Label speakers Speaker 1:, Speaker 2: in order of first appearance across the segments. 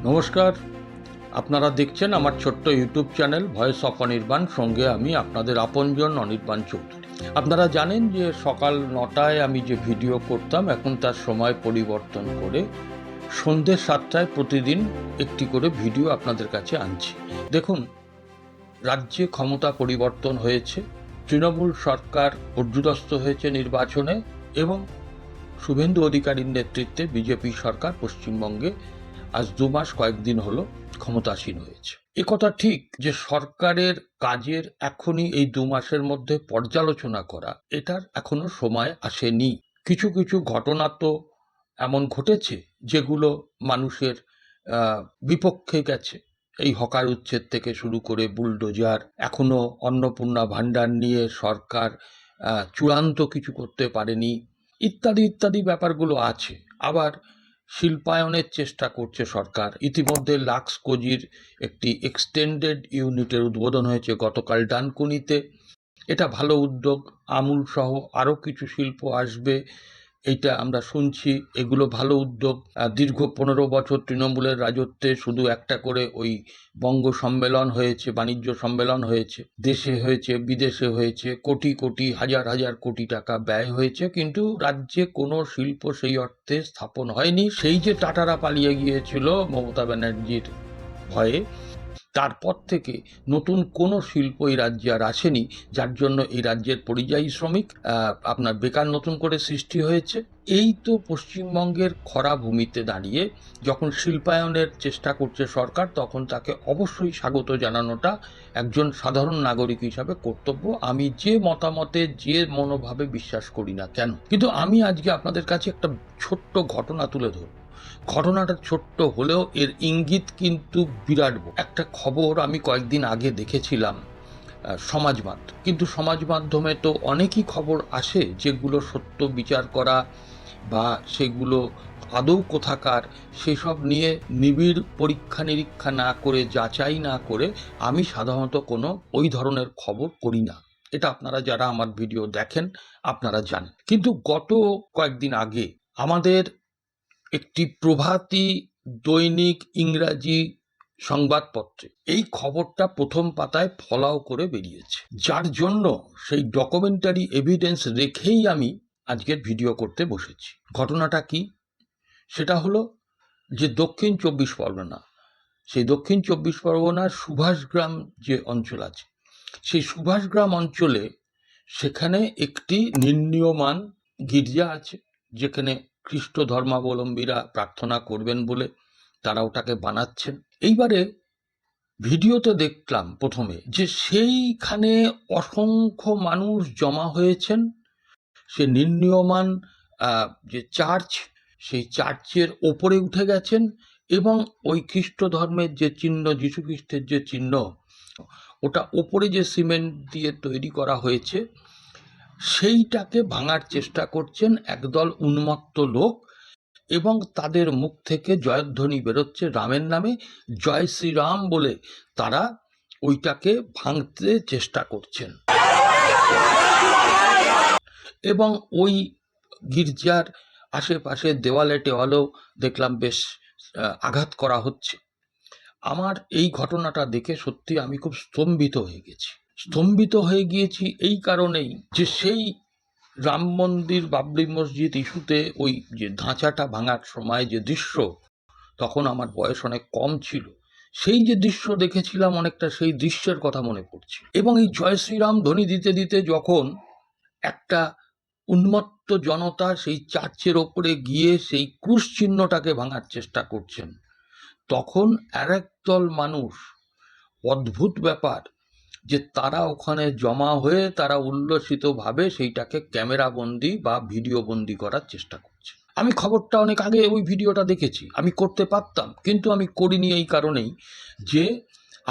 Speaker 1: নমস্কার, আপনারা দেখছেন আমার ছোট্ট YouTube channel voice of Anirban. সঙ্গে আমি আপনাদের আপনজন অনির্বাণ চৌধুরী। আপনারা জানেন যে সকাল 9টায় আমি যে ভিডিও করতাম, এখন তার সময় পরিবর্তন করে সন্ধ্যে 7টায় প্রতিদিন একটি করে ভিডিও আপনাদের কাছে আনছি। দেখুন, রাজ্যে ক্ষমতা পরিবর্তন হয়েছে, তৃণমূল সরকার পর্যুদস্ত হয়েছে নির্বাচনে এবং শুভেন্দু অধিকারীর নেতৃত্বে বিজেপি সরকার পশ্চিমবঙ্গে আজ 2 মাস কয়েকদিন হলো ক্ষমতাসীন হয়েছে। একথা ঠিক যে সরকারের কাজের এখনই এই 2 মাসের মধ্যে পর্যালোচনা করা, এটার এখনো সময় আসেনি। কিছু কিছু ঘটনা তো এমন ঘটেছে যেগুলো মানুষের বিপক্ষে গেছে। এই হকার উচ্ছেদ থেকে শুরু করে বুলডোজার, এখনো অন্নপূর্ণা ভাণ্ডার নিয়ে সরকার চূড়ান্ত কিছু করতে পারেনি, ইত্যাদি ইত্যাদি ব্যাপারগুলো আছে। আবার শিল্পায়নের চেষ্টা করছে সরকার। ইতিমধ্যে লাক্স কোজির একটি এক্সটেন্ডেড ইউনিটের উদ্বোধন হয়েছে গতকাল ডানকুনিতে। এটা ভালো উদ্যোগ। আমুল সহ আরও কিছু শিল্প আসবে, এইটা আমরা শুনছি। এগুলো ভালো উদ্যোগ। দীর্ঘ 15 বছর তৃণমূলের রাজত্বে শুধু একটা করে ওই বঙ্গ সম্মেলন হয়েছে, বাণিজ্য সম্মেলন হয়েছে, দেশে হয়েছে, বিদেশে হয়েছে, কোটি কোটি হাজার হাজার কোটি টাকা ব্যয় হয়েছে, কিন্তু রাজ্যে কোনো শিল্প সেই অর্থে স্থাপন হয়নি। সেই যে টাটারা পালিয়ে গিয়েছিল মমতা ব্যানার্জির ভয়ে, তারপর থেকে নতুন কোনো শিল্প এই রাজ্যে আর আসেনি, যার জন্য এই রাজ্যের পরিযায়ী শ্রমিক আপনার বেকার নতুন করে সৃষ্টি হয়েছে। এই তো পশ্চিমবঙ্গের খরা ভূমিতে দাঁড়িয়ে যখন শিল্পায়নের চেষ্টা করছে সরকার, তখন তাকে অবশ্যই স্বাগত জানানোটা একজন সাধারণ নাগরিক হিসাবে কর্তব্য, আমি যে মতামতে যে মনোভাবে বিশ্বাস করি না কেন। কিন্তু আমি আজকে আপনাদের কাছে একটা ছোট্ট ঘটনা তুলে ধরব। ঘটনাটা ছোট্ট হলেও এর ইঙ্গিত কিন্তু বিরাট বড়। একটা খবর আমি কয়েকদিন আগে দেখেছিলাম সমাজ মাধ্যম, কিন্তু সমাজ মাধ্যমে তো অনেকই খবর আসে যেগুলো সত্য বিচার করা বা সেগুলো আদৌ কোথাকার সেসব নিয়ে নিবিড় পরীক্ষা নিরীক্ষা না করে, যাচাই না করে আমি সাধারণত কোনো ওই ধরনের খবর করি না। এটা আপনারা যারা আমার ভিডিও দেখেন আপনারা জানেন। কিন্তু গত কয়েকদিন আগে আমাদের একটি প্রভাতী দৈনিক ইংরাজি সংবাদপত্রে এই খবরটা প্রথম পাতায় ফলাও করে বেরিয়েছে, যার জন্য সেই ডকুমেন্টারি এভিডেন্স রেখেই আমি আজকের ভিডিও করতে বসেছি। ঘটনাটা কি? সেটা হলো যে দক্ষিণ 24 পরগনা, সেই দক্ষিণ 24 পরগনার সুভাষগ্রাম যে অঞ্চল আছে, সেই সুভাষগ্রাম অঞ্চলে সেখানে একটি নির্ণীয়মান গির্জা আছে, যেখানে খ্রিস্ট ধর্মাবলম্বীরা প্রার্থনা করবেন বলে তারা ওটাকে বানাচ্ছেন। এইবারে ভিডিওতে দেখলাম প্রথমে যে সেইখানে অসংখ্য মানুষ জমা হয়েছেন। সে নির্ণীয়মান যে চার্চ, সেই চার্চের ওপরে উঠে গেছেন এবং ওই খ্রিস্ট ধর্মের যে চিহ্ন, যীশু খ্রিস্টের যে চিহ্ন, ওটা ওপরে যে সিমেন্ট দিয়ে তৈরি করা হয়েছে, সেইটাকে ভাঙার চেষ্টা করছেন একদল উন্মত্ত লোক, এবং তাদের মুখ থেকে জয়ধ্বনি বেরোচ্ছে রামের নামে, জয় শ্রীরাম বলে তারা ওইটাকে ভাঙতে চেষ্টা করছেন। এবং ওই গির্জার আশেপাশে দেওয়ালে টেওয়ালেও দেখলাম বেশ আঘাত করা হচ্ছে। আমার এই ঘটনাটা দেখে সত্যি আমি খুব স্তম্ভিত হয়ে গিয়েছি এই কারণেই যে সেই রাম মন্দির বাবরি মসজিদ ইস্যুতে ওই যে ধাঁচাটা ভাঙার সময় যে দৃশ্য, তখন আমার বয়স অনেক কম ছিল, সেই যে দৃশ্য দেখেছিলাম অনেকটা সেই দৃশ্যের কথা মনে পড়ছে। এবং এই জয় শ্রীরাম ধ্বনি দিতে দিতে যখন একটা উন্মত্ত জনতা সেই চার্চের ওপরে গিয়ে সেই ক্রুশ চিহ্নটাকে ভাঙার চেষ্টা করছেন, তখন আরেক দল মানুষ, অদ্ভুত ব্যাপার যে তারা ওখানে জমা হয়ে তারা উল্লসিতভাবে সেইটাকে ক্যামেরা বন্দি বা ভিডিও বন্দি করার চেষ্টা করছে। আমি খবরটা অনেক আগে ওই ভিডিওটা দেখেছি, আমি করতে পারতাম, কিন্তু আমি করিনি এই কারণেই যে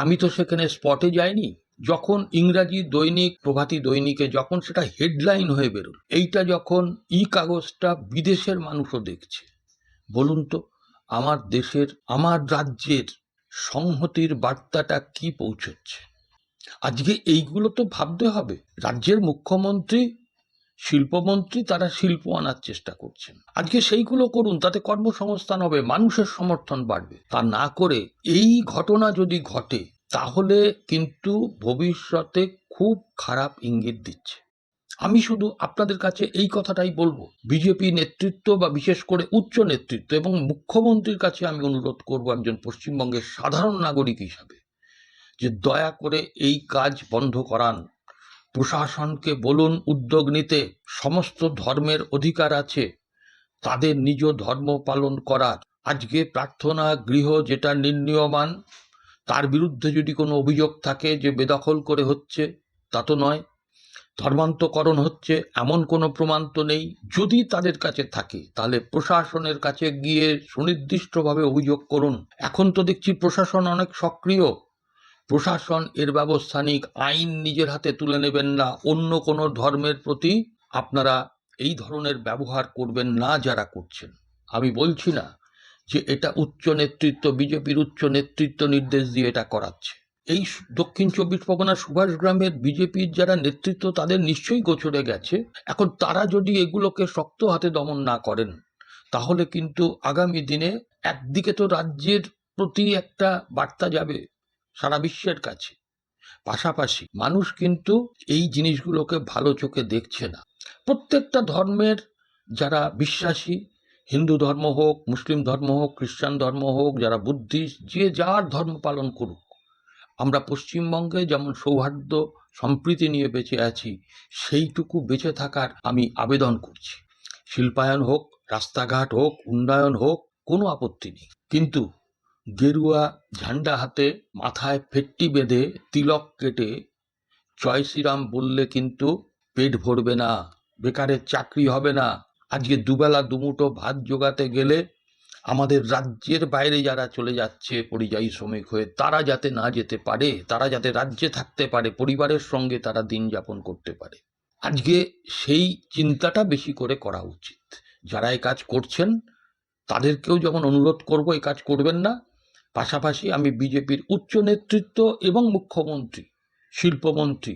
Speaker 1: আমি তো সেখানে স্পটে যাইনি। যখন ইংরাজি দৈনিক প্রভাতী দৈনিকে যখন সেটা হেডলাইন হয়ে বেরোল, এইটা যখন কাগজটা বিদেশের মানুষও দেখছে, বলুন তো আমার দেশের, আমার রাজ্যের সংহতির বার্তাটা কি পৌঁছচ্ছে? আজকে এইগুলো তো ভাবতে হবে। রাজ্যের মুখ্যমন্ত্রী শিল্পমন্ত্রী, তারা শিল্প আনার চেষ্টা করছেন। আজকে সেইগুলো করুন, তাতে কর্মসংস্থান হবে, মানুষের সমর্থন বাড়বে। তা না করে এই ঘটনা যদি ঘটে তাহলে কিন্তু ভবিষ্যতে খুব খারাপ ইঙ্গিত দিচ্ছে। আমি শুধু আপনাদের কাছে এই কথাটাই বলবো, বিজেপি নেতৃত্ব বা বিশেষ করে উচ্চ নেতৃত্ব এবং মুখ্যমন্ত্রীর কাছে আমি অনুরোধ করব একজন পশ্চিমবঙ্গের সাধারণ নাগরিক হিসাবে, যে দয়া করে এই কাজ বন্ধ করান। প্রশাসনকে বলুন উদ্যোগ নিতে। সমস্ত ধর্মের অধিকার আছে তাদের নিজ ধর্ম পালন করার। আজকে প্রার্থনা গৃহ যেটা নির্ণীয়মান, তার বিরুদ্ধে যদি কোনো অভিযোগ থাকে যে বেদখল করে হচ্ছে, তা তো নয়। ধর্মান্তকরণ হচ্ছে এমন কোনো প্রমাণ তো নেই। যদি তাদের কাছে থাকে তাহলে প্রশাসনের কাছে গিয়ে সুনির্দিষ্টভাবে অভিযোগ করুন। এখন তো দেখছি প্রশাসন অনেক সক্রিয়। প্রশাসন এর ব্যবস্থা নিক, আইন নিজের হাতে তুলে নেবেন না। অন্য কোনো ধর্মের প্রতি আপনারা এই ধরনের ব্যবহার করবেন না যারা করছেন। আমি বলছি না যে এটা উচ্চ নেতৃত্ব, বিজেপির উচ্চ নেতৃত্ব নির্দেশ দিয়ে এটা করাচ্ছে। এই দক্ষিণ চব্বিশ পরগনা সুভাষগ্রামের বিজেপির যারা নেতৃত্ব তাদের নিশ্চয়ই গোচরে গেছে। এখন তারা যদি এগুলোকে শক্ত হাতে দমন না করেন তাহলে কিন্তু আগামী দিনে একদিকে তো রাজ্যের প্রতি একটা বার্তা যাবে সারা বিশ্বের কাছে, পাশাপাশি মানুষ কিন্তু এই জিনিসগুলোকে ভালো চোখে দেখছে না। প্রত্যেকটা ধর্মের যারা বিশ্বাসী, হিন্দু ধর্ম হোক, মুসলিম ধর্ম হোক, খ্রিস্টান ধর্ম হোক, যারা বুদ্ধিস্ট, যে যার ধর্ম পালন করুক, আমরা পশ্চিমবঙ্গে যেমন সৌহার্দ্য সম্প্রীতি নিয়ে বেঁচে আছি, সেইটুকু বেঁচে থাকার আমি আবেদন করছি। শিল্পায়ন হোক, রাস্তাঘাট হোক, উন্নয়ন হোক, কোনো আপত্তি নেই, কিন্তু গেরুয়া ঝান্ডা হাতে, মাথায় ফেট্টি বেঁধে, তিলক কেটে জয় শ্রীরাম বললে কিন্তু পেট ভরবে না, বেকারের চাকরি হবে না। আজকে দুবেলা দুমুঠো ভাত জোগাতে গেলে আমাদের রাজ্যের বাইরে যারা চলে যাচ্ছে পরিযায়ী শ্রমিক হয়ে, তারা যাতে না যেতে পারে, তারা যাতে রাজ্যে থাকতে পারে, পরিবারের সঙ্গে তারা দিন যাপন করতে পারে। আজকে সেই চিন্তাটা বেশি করে করা উচিত। যারা এই কাজ করছেন তাদেরকেও যেমন অনুরোধ করব এই কাজ করবেন না। পাশাপাশি আমি বিজেপির উচ্চ নেতৃত্ব এবং মুখ্যমন্ত্রী, শিল্পমন্ত্রী,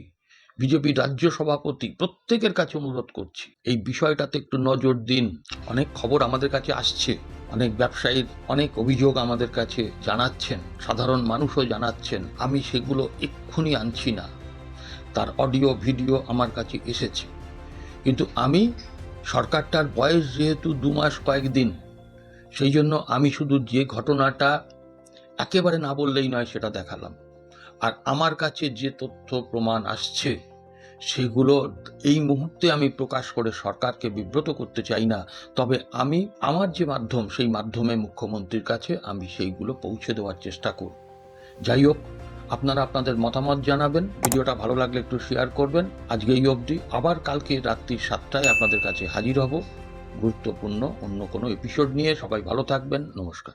Speaker 1: বিজেপির রাজ্য সভাপতি প্রত্যেকের কাছে অনুরোধ করছি এই বিষয়টাতে একটু নজর দিন। অনেক খবর আমাদের কাছে আসছে, অনেক ব্যবসায়ীর অনেক অভিযোগ আমাদের কাছে জানাচ্ছেন, সাধারণ মানুষও জানাচ্ছেন। আমি সেগুলো এক্ষুনি আনছি না, তার অডিও ভিডিও আমার কাছে এসেছে, কিন্তু আমি সরকারটার বয়স যেহেতু 2 মাস কয়েকদিন, সেই জন্য আমি শুধু যে ঘটনাটা একেবারে না বললেই নয় সেটা দেখালাম। আর আমার কাছে যে তথ্য প্রমাণ আসছে সেগুলো এই মুহূর্তে আমি প্রকাশ করে সরকারকে বিব্রত করতে চাই না। তবে আমি আমার যে মাধ্যম, সেই মাধ্যমে মুখ্যমন্ত্রীর কাছে আমি সেইগুলো পৌঁছে দেওয়ার চেষ্টা করব। যাই হোক, আপনারা আপনাদের মতামত জানাবেন। ভিডিওটা ভালো লাগলে একটু শেয়ার করবেন। আজকে এই অবধি। আবার কালকে রাত্রি 7টায় আপনাদের কাছে হাজির হব গুরুত্বপূর্ণ অন্য কোনো এপিসোড নিয়ে। সবাই ভালো থাকবেন। নমস্কার।